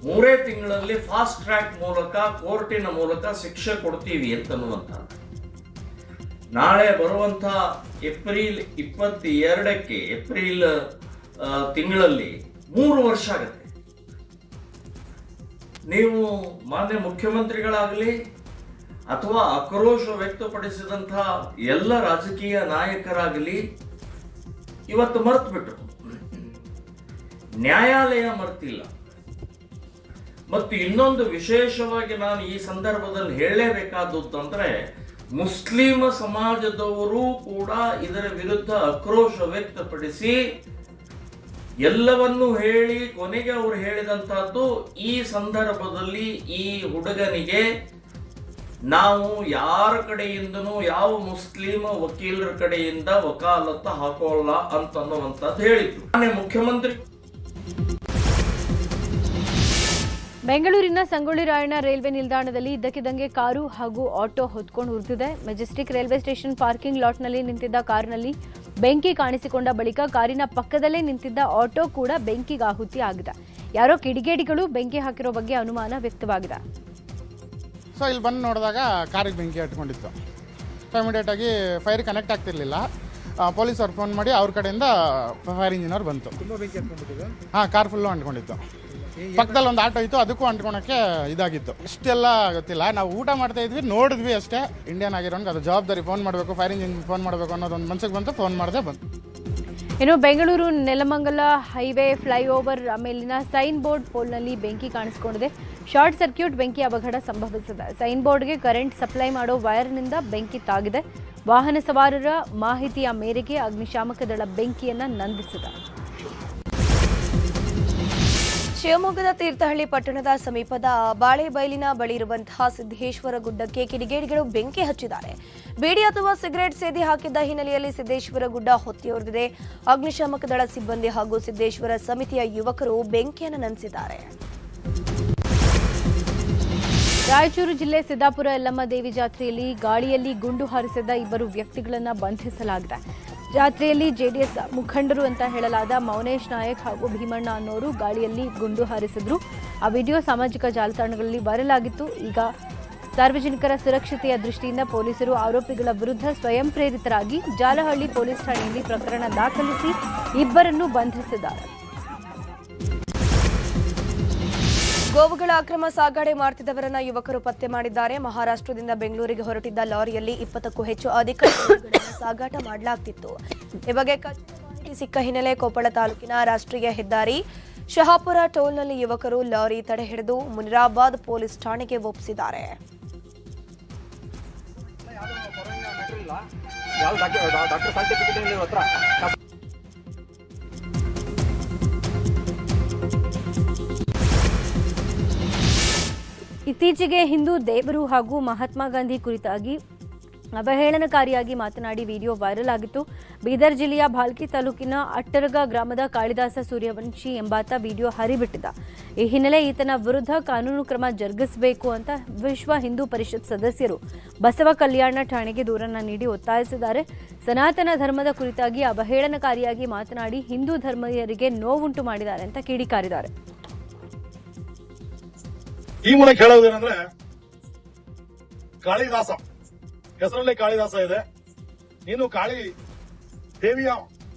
3 ತಿಂಗಳಲ್ಲಿ ಫಾಸ್ಟ್ ಟ್ರ್ಯಾಕ್ ಮೂಲಕ ಕೋರ್ಟಿನ ಮೂಲಕ ಶಿಕ್ಷೆ ಕೊಡ್ತೀವಿ ಅಂತನ್ನುವಂತ. ನಾಳೆ ಬರುವಂತ ಏಪ್ರಿಲ್ 22ಕ್ಕೆ ಏಪ್ರಿಲ್ ತಿಂಗಳಲ್ಲಿ 3 ವರ್ಷ ಆಗುತ್ತೆ. ನೀವು ಮಾನ್ಯ ಮುಖ್ಯಮಂತ್ರಿಗಳಾಗಲಿ ಅಥವಾ ಆಕ್ರೋಶ ವ್ಯಕ್ತಪಡಿಸಿದಂತಹ ಎಲ್ಲ ರಾಜಕೀಯ ನಾಯಕರಾಗಲಿ ಇವತ್ತು ಮರೆತು ಬಿಟ್ರು. ನ್ಯಾಯಾಲಯ ಮರೆತಿಲ್ಲ. ಮತ್ತು ಇನ್ನೊಂದು ವಿಶೇಷವಾಗಿ ನಾನು ಈ ಸಂದರ್ಭದಲ್ಲಿ ಹೇಳಲೇಬೇಕಾದದ್ದು ಅಂದ್ರೆ, ಮುಸ್ಲಿಂ ಸಮಾಜದವರು ಕೂಡ ಇದರ ವಿರುದ್ಧ ಆಕ್ರೋಶ ವ್ಯಕ್ತಪಡಿಸಿ ಎಲ್ಲವನ್ನೂ ಹೇಳಿ ಕೊನೆಗೆ ಅವರು ಹೇಳಿದಂತಹದ್ದು, ಈ ಸಂದರ್ಭದಲ್ಲಿ ಈ ಹುಡುಗನಿಗೆ ನಾವು ಯಾರ ಕಡೆಯಿಂದನೂ ಯಾವ ಮುಸ್ಲಿಂ ವಕೀಲರ ಕಡೆಯಿಂದ ವಕಾಲತ್ತು ಹಾಕೋಲ್ಲ ಅಂತನ್ನುವಂಥದ್ದು ಹೇಳಿದ್ರು. ನಾನೇ ಮುಖ್ಯಮಂತ್ರಿ. ಬೆಂಗಳೂರಿನ ಸಂಗೊಳ್ಳಿ ರಾಯಣ್ಣ ರೈಲ್ವೆ ನಿಲ್ದಾಣದಲ್ಲಿ ಇದ್ದಕ್ಕಿದ್ದಂಗೆ ಕಾರು ಹಾಗೂ ಆಟೋ ಹೊತ್ಕೊಂಡು ಉರಿದಿದೆ. ಮೆಜೆಸ್ಟಿಕ್ ರೈಲ್ವೆ ಸ್ಟೇಷನ್ ಪಾರ್ಕಿಂಗ್ ಲಾಟ್ನಲ್ಲಿ ನಿಂತಿದ್ದ ಕಾರಿನಲ್ಲಿ ಬೆಂಕಿ ಕಾಣಿಸಿಕೊಂಡ ಬಳಿಕ ಕಾರಿನ ಪಕ್ಕದಲ್ಲೇ ನಿಂತಿದ್ದ ಆಟೋ ಕೂಡ ಬೆಂಕಿಗಾಹುತಿ ಆಗಿದೆ. ಯಾರೋ ಕಿಡಿಗೇಡಿಗಳು ಬೆಂಕಿ ಹಾಕಿರೋ ಬಗ್ಗೆ ಅನುಮಾನ ವ್ಯಕ್ತವಾಗಿದೆ. ಸೊ ಇಲ್ಲಿ ಬಂದು ನೋಡಿದಾಗ ಕಾರಿಗೆ ಬೆಂಕಿ ಹಟ್ಕೊಂಡಿತ್ತು. ಸೊ ಇಮಿಡಿಯೇಟಾಗಿ ಫೈರ್ ಕನೆಕ್ಟ್ ಆಗ್ತಿರ್ಲಿಲ್ಲ. ಪೊಲೀಸವ್ರು ಫೋನ್ ಮಾಡಿ ಅವ್ರ ಕಡೆಯಿಂದ ಫೈರ್ ಇಂಜಿನ್ ಅವ್ರು ಬಂತು. ಹಾಂ, ಕಾರ್ ಫುಲ್ಲು ಅಂಟ್ಕೊಂಡಿತ್ತು. ಪಕ್ಕದಲ್ಲಿ ಒಂದು ಆಟೋ ಇತ್ತು, ಅದಕ್ಕೂ ಅಂಟ್ಕೊಳಕ್ಕೆ ಇದಾಗಿತ್ತು. ಇಷ್ಟೆಲ್ಲ ಗೊತ್ತಿಲ್ಲ. ನಾವು ಊಟ ಮಾಡ್ತಾ ಇದ್ವಿ, ನೋಡಿದ್ವಿ ಅಷ್ಟೇ. ಇಂಡಿಯನ್ ಆಗಿರೋನ್ಗೆ ಅದು ಜವಾಬ್ದಾರಿ. ಫೋನ್ ಮಾಡಬೇಕು, ಫೈರ್ ಇಂಜಿನ್ ಫೋನ್ ಮಾಡಬೇಕು ಅನ್ನೋದೊಂದು ಮನಸ್ಸಿಗೆ ಬಂತು. ಫೋನ್ ಮಾಡಿದೆ ಬಂತು. ಇನ್ನು ಬೆಂಗಳೂರು ನೆಲಮಂಗಲ ಹೈವೇ ಫ್ಲೈಓವರ್ ಮೇಲಿನ ಸೈನ್ ಬೋರ್ಡ್ ಪೋಲ್ನಲ್ಲಿ ಬೆಂಕಿ ಕಾಣಿಸಿಕೊಂಡಿದೆ. ಶಾರ್ಟ್ ಸರ್ಕ್ಯೂಟ್ ಬೆಂಕಿ ಅವಘಡ ಸಂಭವಿಸಿದೆ. ಸೈನ್ ಬೋರ್ಡ್ಗೆ ಕರೆಂಟ್ ಸಪ್ಲೈ ಮಾಡೋ ವೈರ್ನಿಂದ ಬೆಂಕಿ ತಾಗಿದೆ. ವಾಹನ ಸವಾರರ ಮಾಹಿತಿಯ ಮೇರೆಗೆ ಅಗ್ನಿಶಾಮಕ ದಳ ಬೆಂಕಿಯನ್ನು ನಂದಿಸಿದೆ. ಶಿವಮೊಗ್ಗದ ತೀರ್ಥಹಳ್ಳಿ ಪಟ್ಟಣದ ಸಮೀಪದ ಬಾಳೆಬೈಲಿನ ಬಳಿ ಇರುವಂತಹ ಸಿದ್ದೇಶ್ವರ ಗುಡ್ಡಕ್ಕೆ ಕಿಡಿಗೇಡಿಗಳು ಬೆಂಕಿ ಹಚ್ಚಿದ್ದಾರೆ. ಬೀಡಿ ಅಥವಾ ಸಿಗರೆಟ್ ಸೇದಿ ಹಾಕಿದ್ದ ಹಿನ್ನೆಲೆಯಲ್ಲಿ ಸಿದ್ದೇಶ್ವರ ಗುಡ್ಡ ಹೊತ್ತಿಯುರಿದಿದೆ. ಅಗ್ನಿಶಾಮಕ ದಳ ಸಿಬ್ಬಂದಿ ಹಾಗೂ ಸಿದ್ದೇಶ್ವರ ಸಮಿತಿಯ ಯುವಕರು ಬೆಂಕಿಯನ್ನು ನಂದಿಸಿದ್ದಾರೆ. ರಾಯಚೂರು ಜಿಲ್ಲೆ ಸಿದ್ದಾಪುರ ಯಲ್ಲಮ್ಮ ದೇವಿ ಜಾತ್ರೆಯಲ್ಲಿ ಗಾಳಿಯಲ್ಲಿ ಗುಂಡು ಹಾರಿಸಿದ ಇಬ್ಬರು ವ್ಯಕ್ತಿಗಳನ್ನು ಬಂಧಿಸಲಾಗಿದೆ. ಜಾತ್ರೆಯಲ್ಲಿ ಜೆಡಿಎಸ್ ಮುಖಂಡರು ಅಂತ ಹೇಳಲಾದ ಮೌನೇಶ್ ನಾಯಕ್ ಹಾಗೂ ಭೀಮಣ್ಣ ಅನ್ನೋರು ಗಾಳಿಯಲ್ಲಿ ಗುಂಡು ಹಾರಿಸಿದ್ರು. ಆ ವಿಡಿಯೋ ಸಾಮಾಜಿಕ ಜಾಲತಾಣಗಳಲ್ಲಿ ವೈರಲ್ ಆಗಿತ್ತು. ಈಗ ಸಾರ್ವಜನಿಕರ ಸುರಕ್ಷತೆಯ ದೃಷ್ಟಿಯಿಂದ ಪೊಲೀಸರು ಆರೋಪಿಗಳ ವಿರುದ್ಧ ಸ್ವಯಂ ಪ್ರೇರಿತರಾಗಿ ಜಾಲಹಳ್ಳಿ ಪೊಲೀಸ್ ಠಾಣೆಯಲ್ಲಿ ಪ್ರಕರಣ ದಾಖಲಿಸಿ ಇಬ್ಬರನ್ನು ಬಂಧಿಸಿದ್ದಾರೆ. ಗೋವುಗಳ ಅಕ್ರಮ ಸಾಗಣೆ ಮಾಡುತ್ತಿದ್ದವರನ್ನ ಯುವಕರು ಪತ್ತೆ ಮಾಡಿದ್ದಾರೆ. ಮಹಾರಾಷ್ಟ್ರದಿಂದ ಬೆಂಗಳೂರಿಗೆ ಹೊರಟಿದ್ದ ಲಾರಿಯಲ್ಲಿ 20ಕ್ಕೂ ಹೆಚ್ಚು ಅಧಿಕ ಗೋವುಗಳನ್ನು ಸಾಗಾಟ ಮಾಡಲಾಗ್ತಿತ್ತು. ಈ ಬಗ್ಗೆ ಖಚಿತ ಮಾಹಿತಿ ಸಿಕ್ಕ ಹಿನ್ನೆಲೆ ಕೊಪ್ಪಳ ತಾಲೂಕಿನ ರಾಷ್ಟ್ರೀಯ ಹೆದ್ದಾರಿ ಶಹಾಪುರ ಟೋಲ್ನಲ್ಲಿ ಯುವಕರು ಲಾರಿ ತಡೆ ಹಿಡಿದು ಮುನಿರಾಬಾದ್ ಪೊಲೀಸ್ ಠಾಣೆಗೆ ಒಪ್ಪಿಸಿದ್ದಾರೆ. ಇತ್ತೀಚೆಗೆ ಹಿಂದೂ ದೇವರು ಹಾಗೂ ಮಹಾತ್ಮ ಗಾಂಧಿ ಕುರಿತಾಗಿ ಅವಹೇಳನಕಾರಿಯಾಗಿ ಮಾತನಾಡಿ ವಿಡಿಯೋ ವೈರಲ್ ಆಗಿತ್ತು. ಬೀದರ್ ಜಿಲ್ಲೆಯ ಭಾಲ್ಕಿ ತಾಲೂಕಿನ ಅಟ್ಟರಗ ಗ್ರಾಮದ ಕಾಳಿದಾಸ ಸೂರ್ಯವಂಶಿ ಎಂಬಾತ ವಿಡಿಯೋ ಹರಿಬಿಟ್ಟಿದ್ದ. ಈ ಹಿನ್ನೆಲೆ ಈತನ ವಿರುದ್ಧ ಕಾನೂನು ಕ್ರಮ ಜರುಗಿಸಬೇಕು ಅಂತ ವಿಶ್ವ ಹಿಂದೂ ಪರಿಷತ್ ಸದಸ್ಯರು ಬಸವ ಕಲ್ಯಾಣ ಠಾಣೆಗೆ ದೂರನ್ನ ನೀಡಿ ಒತ್ತಾಯಿಸಿದ್ದಾರೆ. ಸನಾತನ ಧರ್ಮದ ಕುರಿತಾಗಿ ಅವಹೇಳನಕಾರಿಯಾಗಿ ಮಾತನಾಡಿ ಹಿಂದೂ ಧರ್ಮೀಯರಿಗೆ ನೋವುಂಟು ಮಾಡಿದ್ದಾರೆ ಅಂತ ಕಿಡಿಕಾರಿದ್ದಾರೆ. ಈ ಮೂಲಕ ಹೇಳೋದೇನೆಂದ್ರೆ, ಕಾಳಿದಾಸ ಹೆಸರಲ್ಲೇ ಕಾಳಿದಾಸ ಇದೆ. ನೀನು ಕಾಳಿ ದೇವಿಯ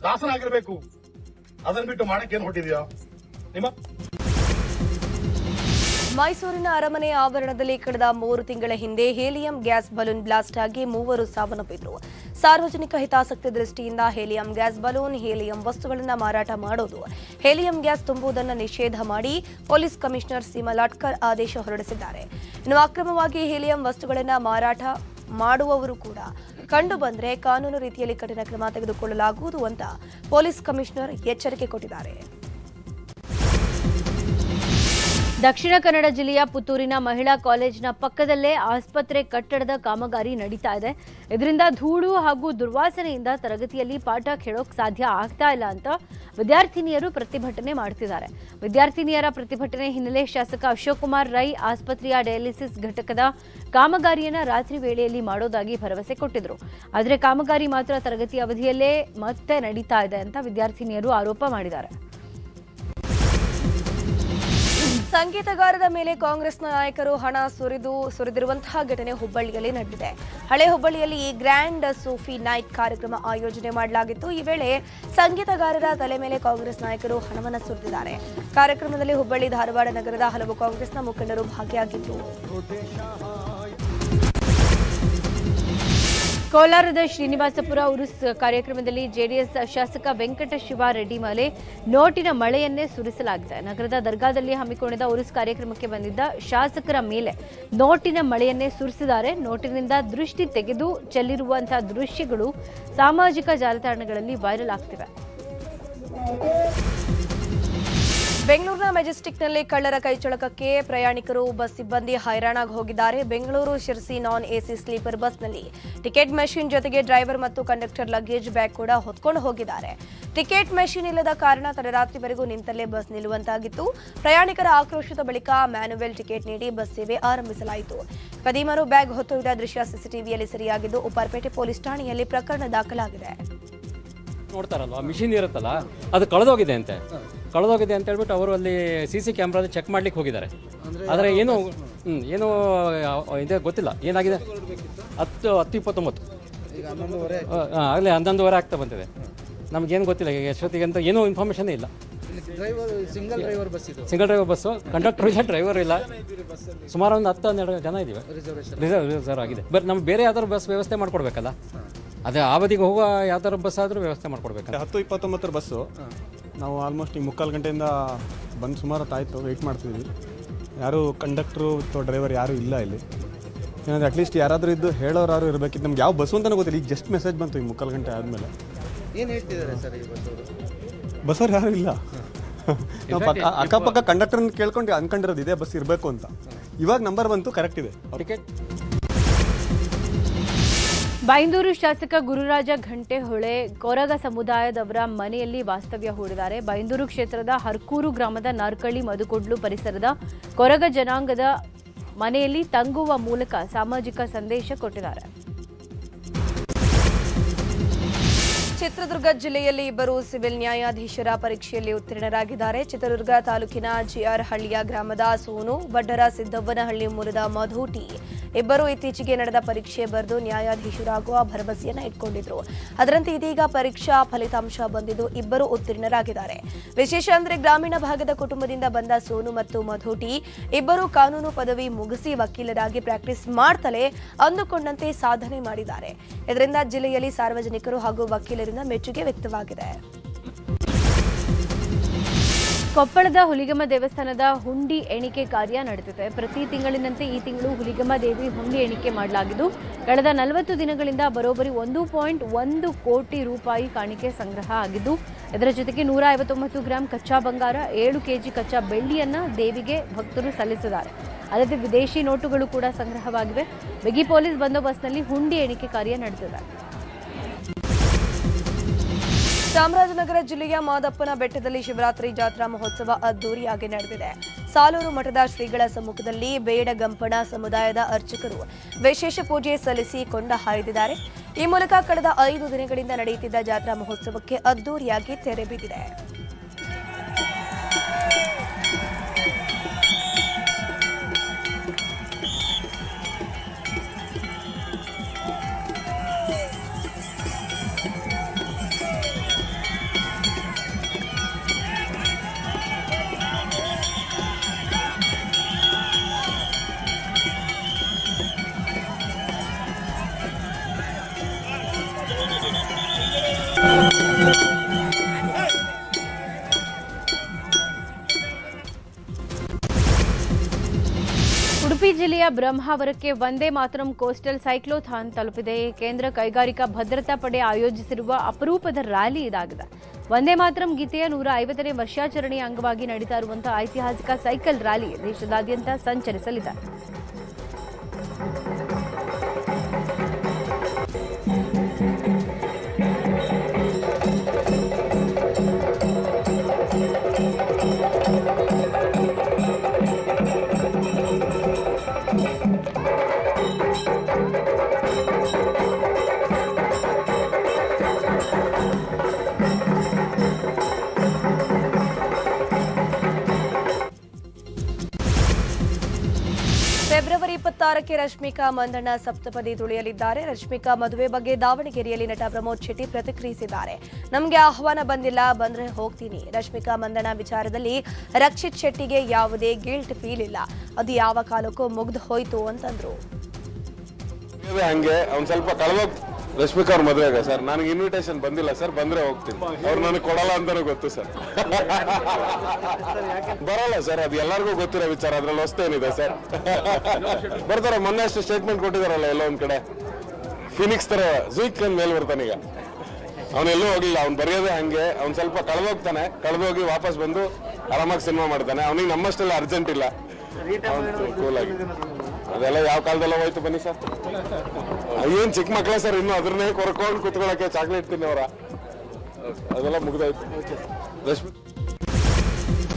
ದಾಸನಾಗಿರ್ಬೇಕು. ಅದನ್ನ ಬಿಟ್ಟು ಮಾಡಕ್ಕೇನು ಹೊಟ್ಟಿದ್ಯಾ ನಿಮ್ಮ? ಮೈಸೂರಿನ ಅರಮನೆ ಆವರಣದಲ್ಲಿ ಕಳೆದ 3 ತಿಂಗಳ ಹಿಂದೆ ಹೀಲಿಯಂ ಗ್ಯಾಸ್ ಬಲೂನ್ ಬ್ಲಾಸ್ಟ್ ಆಗಿ 3 ಸಾವನ್ನಪ್ಪಿದ್ರು. ಸಾರ್ವಜನಿಕ ಹಿತಾಸಕ್ತಿ ದೃಷ್ಟಿಯಿಂದ ಹೀಲಿಯಂ ಗ್ಯಾಸ್ ಬಲೂನ್, ಹೀಲಿಯಂ ವಸ್ತುಗಳನ್ನು ಮಾರಾಟ ಮಾಡೋದು, ಹೀಲಿಯಂ ಗ್ಯಾಸ್ ತುಂಬುವುದನ್ನು ನಿಷೇಧ ಮಾಡಿ ಪೊಲೀಸ್ ಕಮಿಷನರ್ ಸೀಮಾ ಲಾಟ್ಕರ್ ಆದೇಶ ಹೊರಡಿಸಿದ್ದಾರೆ. ಇನ್ನು ಅಕ್ರಮವಾಗಿ ಹೀಲಿಯಂ ವಸ್ತುಗಳನ್ನು ಮಾರಾಟ ಮಾಡುವವರು ಕೂಡ ಕಂಡು ಬಂದರೆ ಕಾನೂನು ರೀತಿಯಲ್ಲಿ ಕಠಿಣ ಕ್ರಮ ತೆಗೆದುಕೊಳ್ಳಲಾಗುವುದು ಅಂತ ಪೊಲೀಸ್ ಕಮಿಷನರ್ ಎಚ್ಚರಿಕೆ ಕೊಟ್ಟಿದ್ದಾರೆ. ದಕ್ಷಿಣ ಕನ್ನಡ ಜಿಲ್ಲೆಯ ಪುತ್ತೂರಿನ ಮಹಿಳಾ ಕಾಲೇಜಿನ ಪಕ್ಕದಲ್ಲೇ ಆಸ್ಪತ್ರೆ ಕಟ್ಟಡದ ಕಾಮಗಾರಿ ನಡೀತಾ ಇದೆ. ಇದರಿಂದ ಧೂಳು ಹಾಗೂ ದುರ್ವಾಸನೆಯಿಂದ ತರಗತಿಯಲ್ಲಿ ಪಾಠ ಕೇಳೋಕೆ ಸಾಧ್ಯ ಆಗ್ತಾ ಇಲ್ಲ ಅಂತ ವಿದ್ಯಾರ್ಥಿನಿಯರು ಪ್ರತಿಭಟನೆ ಮಾಡುತ್ತಿದ್ದಾರೆ. ವಿದ್ಯಾರ್ಥಿನಿಯರ ಪ್ರತಿಭಟನೆ ಹಿನ್ನೆಲೆ ಶಾಸಕ ಅಶೋಕ್ ಕುಮಾರ್ ರೈ ಆಸ್ಪತ್ರೆಯ ಡಯಾಲಿಸಿಸ್ ಘಟಕದ ಕಾಮಗಾರಿಯನ್ನು ರಾತ್ರಿ ವೇಳೆಯಲ್ಲಿ ಮಾಡೋದಾಗಿ ಭರವಸೆ ಕೊಟ್ಟಿದ್ರು. ಆದರೆ ಕಾಮಗಾರಿ ಮಾತ್ರ ತರಗತಿ ಅವಧಿಯಲ್ಲೇ ಮತ್ತೆ ನಡೀತಾ ಇದೆ ಅಂತ ವಿದ್ಯಾರ್ಥಿನಿಯರು ಆರೋಪ ಮಾಡಿದ್ದಾರೆ. ಸಂಗೀತಗಾರರ ಮೇಲೆ ಕಾಂಗ್ರೆಸ್ನ ನಾಯಕರು ಹಣ ಸುರಿದಿರುವಂತಹ ಘಟನೆ ಹುಬ್ಬಳ್ಳಿಯಲ್ಲಿ ನಡೆದಿದೆ. ಹಳೆ ಹುಬ್ಬಳ್ಳಿಯಲ್ಲಿ ಈ ಗ್ರ್ಯಾಂಡ್ ಸೂಫಿ ನೈಟ್ ಕಾರ್ಯಕ್ರಮ ಆಯೋಜನೆ ಮಾಡಲಾಗಿತ್ತು. ಈ ವೇಳೆ ಸಂಗೀತಗಾರರ ತಲೆ ಮೇಲೆ ಕಾಂಗ್ರೆಸ್ ನಾಯಕರು ಹಣವನ್ನು ಸುರಿದಿದ್ದಾರೆ. ಕಾರ್ಯಕ್ರಮದಲ್ಲಿ ಹುಬ್ಬಳ್ಳಿ, ಧಾರವಾಡ ನಗರದ ಹಲವು ಕಾಂಗ್ರೆಸ್ನ ಮುಖಂಡರು ಭಾಗಿಯಾಗಿದ್ದರು. ಕೋಲಾರದ ಶ್ರೀನಿವಾಸಪುರ ಉರುಸ್ ಕಾರ್ಯಕ್ರಮದಲ್ಲಿ ಜೆಡಿಎಸ್ ಶಾಸಕ ವೆಂಕಟ ಶಿವಾರೆಡ್ಡಿ ಮೇಲೆ ನೋಟಿನ ಮಳೆಯನ್ನೇ ಸುರಿಸಲಾಗಿದೆ. ನಗರದ ದರ್ಗಾದಲ್ಲಿ ಹಮ್ಮಿಕೊಂಡಿದ್ದ ಉರುಸ್ ಕಾರ್ಯಕ್ರಮಕ್ಕೆ ಬಂದಿದ್ದ ಶಾಸಕರ ಮೇಲೆ ನೋಟಿನ ಮಳೆಯನ್ನೇ ಸುರಿಸಿದ್ದಾರೆ. ನೋಟಿನಿಂದ ದೃಷ್ಟಿ ತೆಗೆದು ಚೆಲ್ಲಿರುವಂತಹ ದೃಶ್ಯಗಳು ಸಾಮಾಜಿಕ ಜಾಲತಾಣಗಳಲ್ಲಿ ವೈರಲ್ ಆಗ್ತಿವೆ. ಬೆಂಗಳೂರಿನ ಮೆಜೆಸ್ಟಿಕ್ನಲ್ಲಿ ಕಳ್ಳರ ಕೈಚಳಕಕ್ಕೆ ಪ್ರಯಾಣಿಕರು ಬಸ್ ಸಿಬ್ಬಂದಿ ಹೈರಾಣಾಗಿ ಹೋಗಿದ್ದಾರೆ. ಬೆಂಗಳೂರು ಶಿರ್ಸಿ ನಾನ್ ಎಸಿ ಸ್ಲೀಪರ್ ಬಸ್ನಲ್ಲಿ ಟಿಕೆಟ್ ಮೆಷಿನ್ ಜೊತೆಗೆ ಡ್ರೈವರ್ ಮತ್ತು ಕಂಡಕ್ಟರ್ ಲಗೇಜ್ ಬ್ಯಾಗ್ ಕೂಡ ಹೊತ್ಕೊಂಡು ಹೋಗಿದ್ದಾರೆ. ಟಿಕೆಟ್ ಮೆಷಿನ್ ಇಲ್ಲದ ಕಾರಣ ತಡರಾತ್ರಿವರೆಗೂ ನಿಂತಲ್ಲೇ ಬಸ್ ನಿಲ್ಲುವಂತಾಗಿತ್ತು. ಪ್ರಯಾಣಿಕರ ಆಕ್ರೋಶದ ಬಳಿಕ ಮ್ಯಾನುವಲ್ ಟಿಕೆಟ್ ನೀಡಿ ಬಸ್ ಸೇವೆ ಆರಂಭಿಸಲಾಯಿತು. ಕದೀಮರು ಬ್ಯಾಗ್ ಹೊತ್ತೊಯ್ದ ದೃಶ್ಯ ಸಿಸಿಟಿವಿಯಲ್ಲಿ ಸೆರೆಯಾಗಿದ್ದು ಉಪ್ಪಾರಪೇಟೆ ಪೊಲೀಸ್ ಠಾಣೆಯಲ್ಲಿ ಪ್ರಕರಣ ದಾಖಲಾಗಿದೆ. ನೋಡ್ತಾರಲ್ವ ಮಿಷಿನ್ ಇರುತ್ತಲ್ಲ ಅದು ಕಳೆದೋಗಿದೆ ಅಂತ ಹೇಳ್ಬಿಟ್ಟು ಅವರು ಅಲ್ಲಿ CC ಕ್ಯಾಮ್ರಾದಲ್ಲಿ ಚೆಕ್ ಮಾಡ್ಲಿಕ್ಕೆ ಹೋಗಿದ್ದಾರೆ. ಆದರೆ ಏನು ಇದೆ ಗೊತ್ತಿಲ್ಲ ಏನಾಗಿದೆ. 10:29 ಆಗಲೇ 11:30 ಆಗ್ತಾ ಬಂದಿದೆ. ನಮಗೇನು ಗೊತ್ತಿಲ್ಲ ಎಷ್ಟೊತ್ತಿಗೆ ಅಂತ ಏನೂ ಇನ್ಫಾರ್ಮೇಷನ್ ಇಲ್ಲ. ಸಿಂಗಲ್ ಡ್ರೈವರ್ ಬಸ್ಸು, ಕಂಡಕ್ಟರ್ ಇಲ್ಲ, ಡ್ರೈವರ್ ಇಲ್ಲ. ಸುಮಾರು ಒಂದು 10-12 ಜನ ಇದ್ದೀವಿ. ರಿಸರ್ವ್ ಆಗಿದೆ. ಬಟ್ ನಮ್ಗೆ ಬೇರೆ ಯಾವ್ದಾದ್ರು ಬಸ್ ವ್ಯವಸ್ಥೆ ಮಾಡ್ಕೊಡ್ಬೇಕಲ್ಲ. ಅದೇ ಅವಧಿಗೆ ಹೋಗುವ ಯಾವ್ದಾದ್ರು ಬಸ್ ಆದರೂ ವ್ಯವಸ್ಥೆ ಮಾಡ್ಕೊಡ್ಬೇಕಲ್ಲ. 10:29 ಬಸ್ಸು ನಾವು ಆಲ್ಮೋಸ್ಟ್ ಈಗ 3/4 ಗಂಟೆಯಿಂದ ಬಂದು ಸುಮಾರು ಹೊತ್ತಾಯಿತು ವೆಯ್ಟ್ ಮಾಡ್ತಿದ್ವಿ. ಯಾರು ಕಂಡಕ್ಟ್ರು ಅಥವಾ ಡ್ರೈವರ್ ಯಾರೂ ಇಲ್ಲ ಇಲ್ಲಿ. ಏನಾದರೆ ಅಟ್ಲೀಸ್ಟ್ ಯಾರಾದರೂ ಇದ್ದು ಹೇಳೋರು ಯಾರು ಇರಬೇಕಿತ್ತು. ನಮ್ಗೆ ಯಾವ ಬಸ್ಸು ಅಂತಲೂ ಗೊತ್ತಿಲ್ಲ. ಈಗ ಜಸ್ಟ್ ಮೆಸೇಜ್ ಬಂತು ಈಗ 3/4 ಗಂಟೆ ಆದಮೇಲೆ. ಏನು ಹೇಳ್ತಿದ್ದಾರೆ ಸರ್ ಈ ಬಸ್ಸವ್ರು ಯಾರೂ ಇಲ್ಲ. ನಾವು ಅಕ್ಕಪಕ್ಕ ಕಂಡಕ್ಟರ್ನ ಕೇಳ್ಕೊಂಡು ಅನ್ಕೊಂಡಿರೋದು ಇದೇ ಬಸ್ ಇರಬೇಕು ಅಂತ. ಇವಾಗ ನಂಬರ್ ಬಂತು, ಕರೆಕ್ಟ್ ಇದೆ ಟಿಕೆಟ್. ಬೈಂದೂರು ಶಾಸಕ ಗುರುರಾಜ ಘಂಟೆಹೊಳೆ ಕೊರಗ ಸಮುದಾಯದವರ ಮನೆಯಲ್ಲಿ ವಾಸ್ತವ್ಯ ಹೂಡಿದ್ದಾರೆ. ಬೈಂದೂರು ಕ್ಷೇತ್ರದ ಹರ್ಕೂರು ಗ್ರಾಮದ ನಾರ್ಕಳ್ಳಿ ಮಧುಕೊಡ್ಲು ಪರಿಸರದ ಕೊರಗ ಜನಾಂಗದ ಮನೆಯಲ್ಲಿ ತಂಗುವ ಮೂಲಕ ಸಾಮಾಜಿಕ ಸಂದೇಶ ಕೊಟ್ಟಿದ್ದಾರೆ. ಚಿತ್ರದುರ್ಗ ಜಿಲ್ಲೆಯಲ್ಲಿ ಇಬ್ಬರು ಸಿವಿಲ್ ನ್ಯಾಯಾಧೀಶರ ಪರೀಕ್ಷೆಯಲ್ಲಿ ಉತ್ತೀರ್ಣರಾಗಿದ್ದಾರೆ. ಚಿತ್ರದುರ್ಗ ತಾಲೂಕಿನ ಜಿಆರ್ ಹಳ್ಳಿಯ ಗ್ರಾಮದ ಸೋನು, ವಡ್ಡರ ಸಿದ್ದವ್ವನಹಳ್ಳಿ ಮೂಲದ ಮಧುಟಿ ಇಬ್ಬರು ಇತ್ತೀಚೆಗೆ ನಡೆದ ಪರೀಕ್ಷೆ ಬರೆದು ನ್ಯಾಯಾಧೀಶರಾಗುವ ಭರವಸೆಯನ್ನ ಇಟ್ಕೊಂಡಿದ್ರು. ಅದರಂತೆ ಇದೀಗ ಪರೀಕ್ಷಾ ಫಲಿತಾಂಶ ಬಂದಿದ್ದು ಇಬ್ಬರು ಉತ್ತೀರ್ಣರಾಗಿದ್ದಾರೆ. ವಿಶೇಷ ಅಂದರೆ ಗ್ರಾಮೀಣ ಭಾಗದ ಕುಟುಂಬದಿಂದ ಬಂದ ಸೋನು ಮತ್ತು ಮಧುಟಿ ಇಬ್ಬರು ಕಾನೂನು ಪದವಿ ಮುಗಿಸಿ ವಕೀಲರಾಗಿ ಪ್ರಾಕ್ಟೀಸ್ ಮಾಡ್ತಲೇ ಅಂದುಕೊಂಡಂತೆ ಸಾಧನೆ ಮಾಡಿದ್ದಾರೆ. ಇದರಿಂದ ಜಿಲ್ಲೆಯಲ್ಲಿ ಸಾರ್ವಜನಿಕರು ಹಾಗೂ ವಕೀಲರಿಂದ ಮೆಚ್ಚುಗೆ ವ್ಯಕ್ತವಾಗಿದೆ. ಕೊಪ್ಪಳದ ಹುಲಿಗೆಮ್ಮ ದೇವಸ್ಥಾನದ ಹುಂಡಿ ಎಣಿಕೆ ಕಾರ್ಯ ನಡೆದಿದೆ. ಪ್ರತಿ ತಿಂಗಳಿನಂತೆ ಈ ತಿಂಗಳು ಹುಲಿಗೆಮ್ಮ ದೇವಿ ಹುಂಡಿ ಎಣಿಕೆ ಮಾಡಲಾಗಿದ್ದು ಕಳೆದ 40 ದಿನಗಳಿಂದ ಬರೋಬ್ಬರಿ 1.1 ಕೋಟಿ ರೂಪಾಯಿ ಕಾಣಿಕೆ ಸಂಗ್ರಹ ಆಗಿದ್ದು ಇದರ ಜೊತೆಗೆ 159 ಗ್ರಾಂ ಕಚ್ಚಾ ಬಂಗಾರ, 7 ಕೆಜಿ ಕಚ್ಚಾ ಬೆಳ್ಳಿಯನ್ನ ದೇವಿಗೆ ಭಕ್ತರು ಸಲ್ಲಿಸಿದ್ದಾರೆ. ಅಲ್ಲದೆ ವಿದೇಶಿ ನೋಟುಗಳು ಕೂಡ ಸಂಗ್ರಹವಾಗಿವೆ. ಬಿಗಿ ಪೊಲೀಸ್ ಬಂದೋಬಸ್ತ್ನಲ್ಲಿ ಹುಂಡಿ ಎಣಿಕೆ ಕಾರ್ಯ ನಡೆದಿದೆ. ಚಾಮರಾಜನಗರ ಜಿಲ್ಲೆಯ ಮಾದಪ್ಪನ ಬೆಟ್ಟದಲ್ಲಿ ಶಿವರಾತ್ರಿ ಜಾತ್ರಾ ಮಹೋತ್ಸವ ಅದ್ದೂರಿಯಾಗಿ ನಡೆದಿದೆ. ಸಾಲೂರು ಮಠದ ಶ್ರೀಗಳ ಸಮ್ಮುಖದಲ್ಲಿ ಬೇಡಗಂಪಣ ಸಮುದಾಯದ ಅರ್ಚಕರು ವಿಶೇಷ ಪೂಜೆ ಸಲ್ಲಿಸಿ ಕೊಂಡ ಹಾಯ್ದಿದ್ದಾರೆ. ಈ ಮೂಲಕ ಕಳೆದ 5 ದಿನಗಳಿಂದ ನಡೆಯುತ್ತಿದ್ದ ಜಾತ್ರಾ ಮಹೋತ್ಸವಕ್ಕೆ ಅದ್ದೂರಿಯಾಗಿ ತೆರೆ ಬಿದ್ದಿದೆ. ಉಡುಪಿ ಜಿಲ್ಲೆಯ ಬ್ರಹ್ಮಾವರಕ್ಕೆ ವಂದೇ ಮಾತರಂ ಕೋಸ್ಟಲ್ ಸೈಕ್ಲೋಥಾನ್ ತಲುಪಿದೆ. ಕೇಂದ್ರ ಕೈಗಾರಿಕಾ ಭದ್ರತಾ ಪಡೆ ಆಯೋಜಿಸಿರುವ ಅಪರೂಪದ ರ್ಯಾಲಿ ಇದಾಗಿದೆ. ವಂದೇ ಮಾತರಂ ಗೀತೆಯ 150ನೇ ವರ್ಷಾಚರಣೆಯ ಅಂಗವಾಗಿ ನಡೀತಾ ಇರುವಂತಹ ಐತಿಹಾಸಿಕ ಸೈಕಲ್ ರ್ಯಾಲಿ ದೇಶದಾದ್ಯಂತ ಸಂಚರಿಸಲಿದೆ. ಫೆಬ್ರವರಿ 26ಕ್ಕೆ ರಶ್ಮಿಕಾ ಮಂದಣ್ಣ ಸಪ್ತಪದಿ ತುಳಿಯಲಿದ್ದಾರೆ. ರಶ್ಮಿಕಾ ಮದುವೆ ಬಗ್ಗೆ ದಾವಣಗೆರೆಯಲ್ಲಿ ನಟ ಪ್ರಮೋದ್ ಶೆಟ್ಟಿ ಪ್ರತಿಕ್ರಿಯಿಸಿದ್ದಾರೆ. ನಮಗೆ ಆಹ್ವಾನ ಬಂದಿಲ್ಲ, ಬಂದ್ರೆ ಹೋಗ್ತೀನಿ. ರಶ್ಮಿಕಾ ಮಂದಣ್ಣ ವಿಚಾರದಲ್ಲಿ ರಕ್ಷಿತ್ ಶೆಟ್ಟಿಗೆ ಯಾವುದೇ ಗಿಲ್ಟ್ ಫೀಲ್ ಇಲ್ಲ, ಅದು ಯಾವ ಕಾಲಕ್ಕೂ ಮುಗ್ದು ಹೋಯ್ತು ಅಂತಂದ್ರು. ಹಂಗೆ ಅವ್ನು ಸ್ವಲ್ಪ ಕಳೆದೋಗ್ ರಶ್ಮಿಕಾ ಅವ್ರ ಮದುವೆಗೆ ಸರ್ ನನಗೆ ಇನ್ವಿಟೇಷನ್ ಬಂದಿಲ್ಲ ಸರ್, ಬಂದ್ರೆ ಹೋಗ್ತೀನಿ. ಅವ್ರು ನನಗೆ ಕೊಡಲ್ಲ ಅಂತಾನು ಗೊತ್ತು ಸರ್. ಬರಲ್ಲ ಸರ್, ಅದು ಎಲ್ಲರಿಗೂ ಗೊತ್ತಿರೋ ವಿಚಾರ, ಅದ್ರಲ್ಲಿ ಹೊಸ್ತೇನಿದೆ ಸರ್. ಬರ್ತಾರೆ, ಮೊನ್ನೆ ಅಷ್ಟು ಸ್ಟೇಟ್ಮೆಂಟ್ ಕೊಟ್ಟಿದಾರಲ್ಲ ಎಲ್ಲ ಒಂದ್ ಕಡೆ. ಫಿನಿಕ್ಸ್ ತರ ಜೂಕ್ ಮೇಲ್ ಬರ್ತಾನೀಗ. ಅವನೆಲ್ಲೂ ಹೋಗ್ಲಿಲ್ಲ, ಅವ್ನು ಬರೆಯೋದೇ ಹಂಗೆ. ಅವ್ನು ಸ್ವಲ್ಪ ಕಳೆದೋಗ್ತಾನೆ, ಕಳೆದೋಗಿ ವಾಪಸ್ ಬಂದು ಆರಾಮಾಗಿ ಸಿನಿಮಾ ಮಾಡ್ತಾನೆ. ಅವನಿಗೆ ನಮ್ಮಷ್ಟೆಲ್ಲ ಅರ್ಜೆಂಟ್ ಇಲ್ಲ, ಕೂಲ್ ಆಗಿ. ಅದೆಲ್ಲ ಯಾವ ಕಾಲದಲ್ಲ ಹೋಯ್ತು ಬನ್ನಿ ಸರ್. ಏನ್ ಚಿಕ್ಕ ಮಕ್ಕಳ ಸರ್, ಇನ್ನು ಅದ್ರನ್ನೇ ಕೊರ್ಕೊಂಡು ಕುತ್ಕೊಳಕ್ಕೆ ಚಾಕ್ಲೇಟ್ ತಿನ್ನೋರ, ಅದೆಲ್ಲ ಮುಗ್ದಾಯ್ತು. ರಶ್ಮಿ